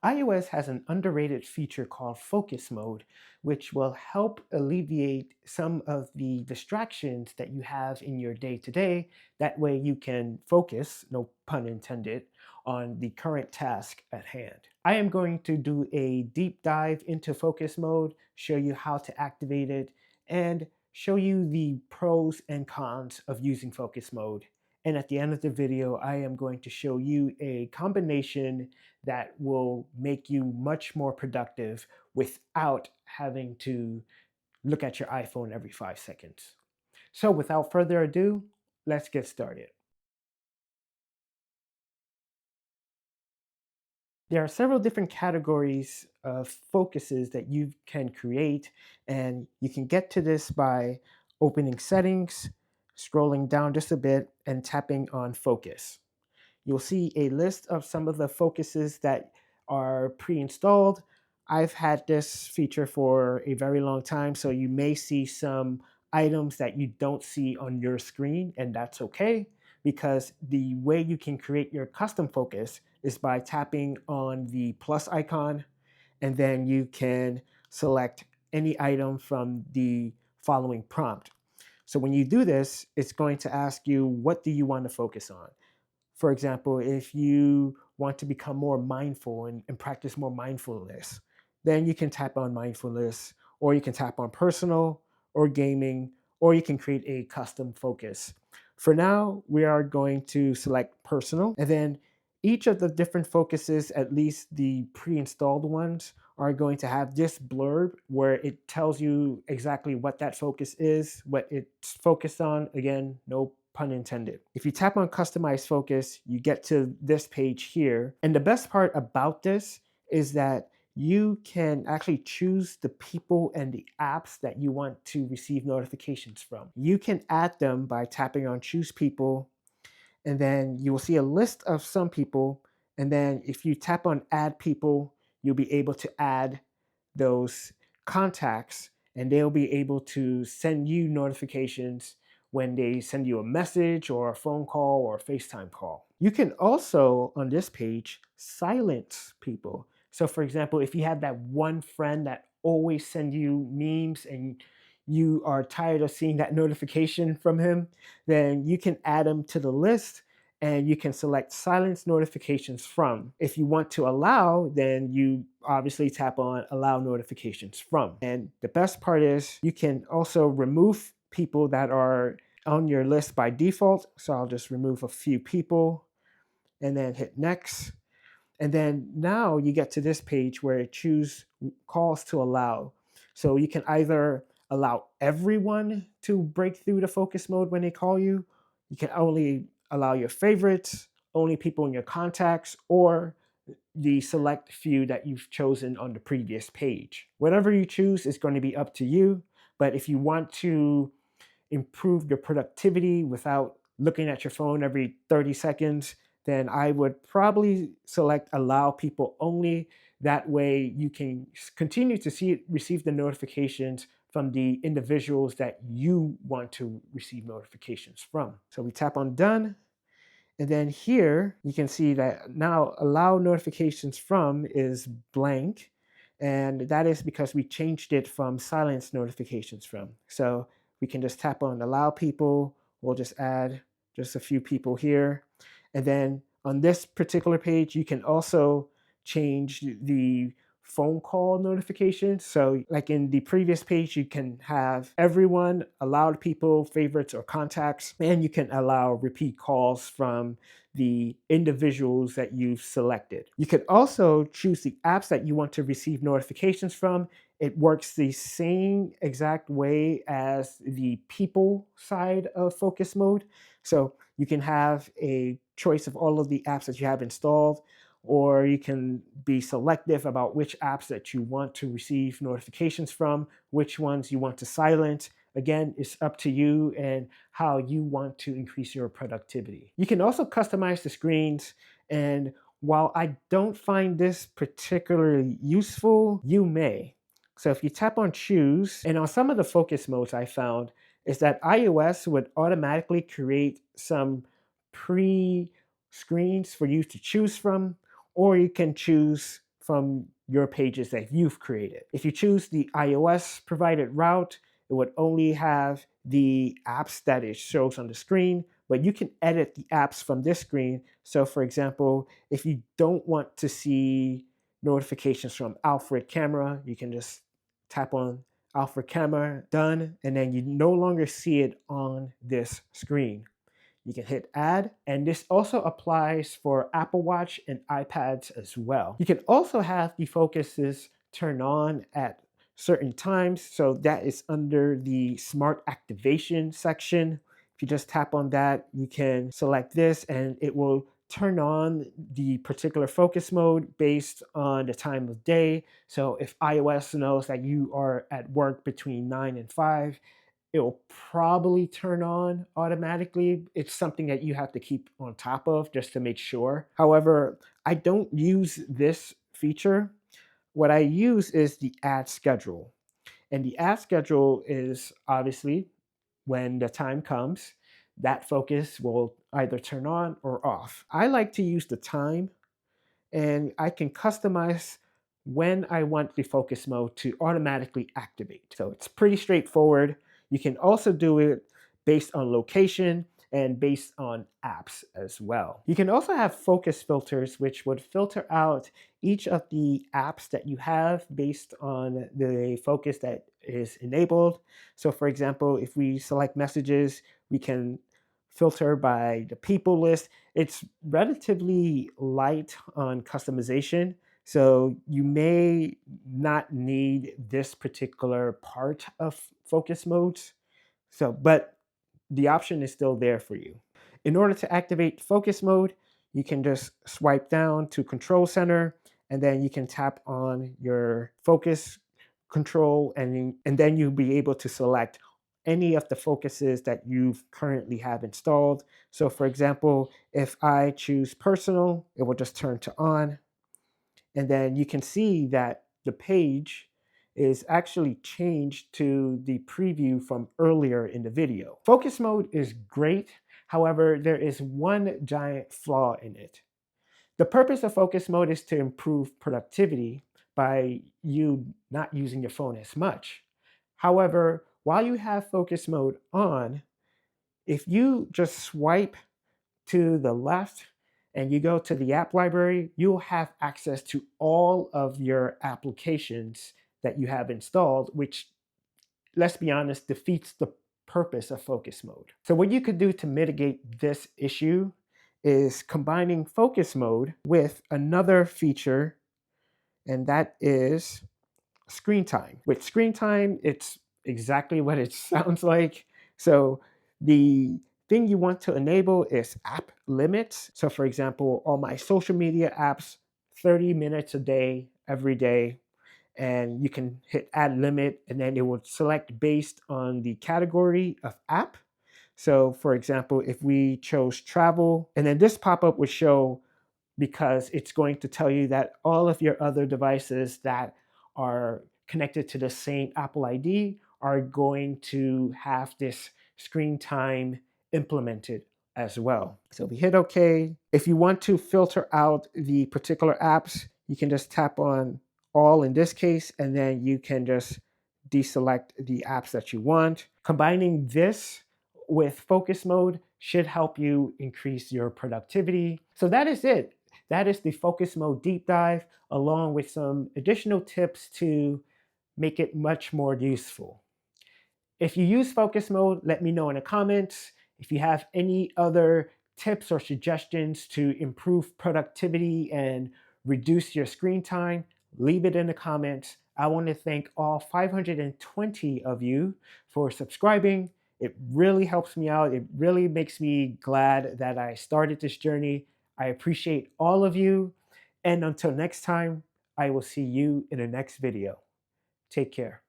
iOS has an underrated feature called focus mode, which will help alleviate some of the distractions that you have in your day to day. That way, you can focus, no pun intended, on the current task at hand. I am going to do a deep dive into focus mode, show you how to activate it, and show you the pros and cons of using focus mode. And at the end of the video, I am going to show you a combination that will make you much more productive without having to look at your iPhone every 5 seconds. So without further ado, let's get started. There are several different categories of focuses that you can create, and you can get to this by opening settings, scrolling down just a bit, and tapping on focus. You'll see a list of some of the focuses that are pre-installed. I've had this feature for a very long time, so you may see some items that you don't see on your screen, and that's okay, because the way you can create your custom focus is by tapping on the plus icon, and then you can select any item from the following prompt. So when you do this, it's going to ask you, what do you want to focus on? For example, if you want to become more mindful and practice more mindfulness, then you can tap on mindfulness, or you can tap on personal or gaming, or you can create a custom focus. For now, we are going to select personal, and then each of the different focuses, at least the pre-installed ones, are going to have this blurb where it tells you exactly what that focus is, what it's focused on. Again, no pun intended. If you tap on customize focus, you get to this page here. And the best part about this is that you can actually choose the people and the apps that you want to receive notifications from. You can add them by tapping on choose people, and then you will see a list of some people. And then if you tap on add people, you'll be able to add those contacts, and they'll be able to send you notifications when they send you a message or a phone call or a FaceTime call. You can also, on this page, silence people. So for example, if you have that one friend that always send you memes and you are tired of seeing that notification from him, then you can add him to the list, and you can select silence notifications from. If you want to allow, then you obviously tap on allow notifications from. And the best part is you can also remove people that are on your list by default. So I'll just remove a few people and then hit next. And then now you get to this page where it choose calls to allow. So you can either allow everyone to break through the focus mode when they call you. You can only allow your favorites, only people in your contacts, or the select few that you've chosen on the previous page. Whatever you choose is going to be up to you. But if you want to improve your productivity without looking at your phone every 30 seconds, then I would probably select allow people only. That way you can continue to receive the notifications from the individuals that you want to receive notifications from. So we tap on done. And then here you can see that now allow notifications from is blank. And that is because we changed it from silence notifications from. So we can just tap on allow people. We'll just add just a few people here. And then on this particular page, you can also change the phone call notifications. So like in the previous page, you can have everyone, allowed people, favorites, or contacts, and you can allow repeat calls from the individuals that you've selected. You could also choose the apps that you want to receive notifications from. It works the same exact way as the people side of focus mode. So you can have a choice of all of the apps that you have installed, or you can be selective about which apps that you want to receive notifications from, which ones you want to silence. Again, it's up to you and how you want to increase your productivity. You can also customize the screens, and while I don't find this particularly useful, you may. So if you tap on choose, and on some of the focus modes I found is that iOS would automatically create some pre-screens for you to choose from, or you can choose from your pages that you've created. If you choose the iOS provided route, it would only have the apps that it shows on the screen, but you can edit the apps from this screen. So for example, if you don't want to see notifications from Alfred Camera, you can just tap on Alfred Camera, done, and then you no longer see it on this screen. You can hit add, and this also applies for Apple Watch and iPads as well. You can also have the focuses turn on at certain times, so that is under the smart activation section. If you just tap on that, you can select this and it will turn on the particular focus mode based on the time of day. So if iOS knows that you are at work between 9 and 5, it will probably turn on automatically. It's something that you have to keep on top of just to make sure. However, I don't use this feature. What I use is the ad schedule. And the ad schedule is obviously when the time comes, that focus will either turn on or off. I like to use the time, and I can customize when I want the focus mode to automatically activate. So it's pretty straightforward. You can also do it based on location and based on apps as well. You can also have focus filters, which would filter out each of the apps that you have based on the focus that is enabled. So for example, if we select messages, we can filter by the people list. It's relatively light on customization, so you may not need this particular part of focus modes. So, but the option is still there for you. In order to activate focus mode, you can just swipe down to control center, and then you can tap on your focus control, and then you'll be able to select any of the focuses that you currently have installed. So for example, if I choose personal, it will just turn to on. And then you can see that the page is actually changed to the preview from earlier in the video. Focus mode is great. However, there is one giant flaw in it. The purpose of focus mode is to improve productivity by you not using your phone as much. However, while you have focus mode on, if you just swipe to the left and you go to the app library, you'll have access to all of your applications that you have installed, which, let's be honest, defeats the purpose of focus mode. So what you could do to mitigate this issue is combining focus mode with another feature, and that is screen time. With screen time, it's exactly what it sounds like. So the thing you want to enable is app limits. So for example, all my social media apps, 30 minutes a day, every day. And you can hit add limit, and then it will select based on the category of app. So for example, if we chose travel, and then this pop-up would show, because it's going to tell you that all of your other devices that are connected to the same Apple ID are going to have this screen time implemented as well. So we hit OK. If you want to filter out the particular apps, you can just tap on all in this case, and then you can just deselect the apps that you want. Combining this with focus mode should help you increase your productivity. So that is it. That is the focus mode deep dive, along with some additional tips to make it much more useful. If you use focus mode, let me know in the comments. If you have any other tips or suggestions to improve productivity and reduce your screen time, leave it in the comments. I want to thank all 520 of you for subscribing. It really helps me out. It really makes me glad that I started this journey. I appreciate all of you. And until next time, I will see you in the next video. Take care.